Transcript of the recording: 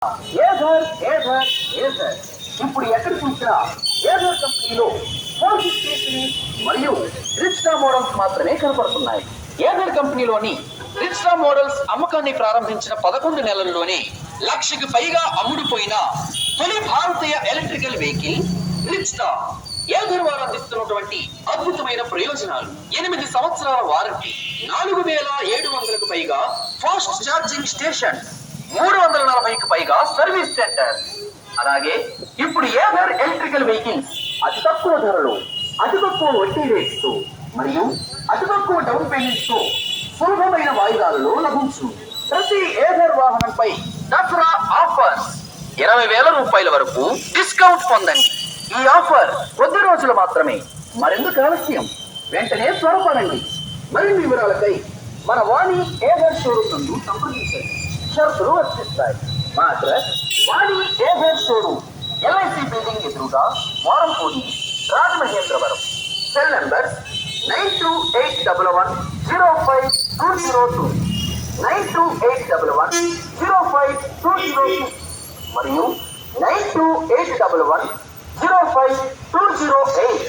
Ather Ather Ather ఇప్పుడు ఎక్కడ చూసినా ఏథర్ కంపెనీలో 460 సిరీస్ మరియు రిచ్టా మోడల్స్ మాత్రమే కనపడుతున్నాయి. ఏథర్ కంపెనీలోని రిచ్టా మోడల్స్ అమ్మకాన్ని ప్రారంభించిన 11 నెలల్లోనే 1,00,000కి పైగా అమ్ముడుపోయిన తొలి భారతీయ ఎలక్ట్రికల్ వెహికల్ రిచ్టా. ఏథర్ వారు అందిస్తున్నటువంటి అద్భుతమైన ప్రయోజనాలు: 8 సంవత్సరాల వారంటీ, 4,700కు పైగా ఫాస్ట్ ఛార్జింగ్ స్టేషన్, 340కి పైగా సర్వీస్ సెంటర్. అలాగే ఇప్పుడు ఏథర్ ఎలక్ట్రికల్ వెహికల్స్ అతి తక్కువ ధరలో, అతి తక్కువ వడ్డీ రేట్స్ మరియు అతి తక్కువ డౌన్ పేమెంట్స్ తో సులభమైన వాయిదాలలో లభించు. ప్రతి ఏథర్ వాహనంపై దసరా ఆఫర్స్ 20,000 రూపాయల వరకు డిస్కౌంట్ పొందండి. ఈ ఆఫర్ కొద్ది రోజులు మాత్రమే. మరెందుకు ఆలస్యం? వెంటనే త్వరపడండి. మరిన్ని వివరాలకై మన వాణి ఏథర్ షోరూమ్ నందు సంప్రదించండి. షరతులు వర్తిస్తాయి. మా అడ్రస్ వాణి ఏథర్ షోరూమ్, ఎల్ఐసి బిల్డింగ్ ఎదురుగా, వారంపూడి, రాజమహేంద్రవరం. సెల్ నంబర్ 9281105202, 9281105202 మరియు 9281105208.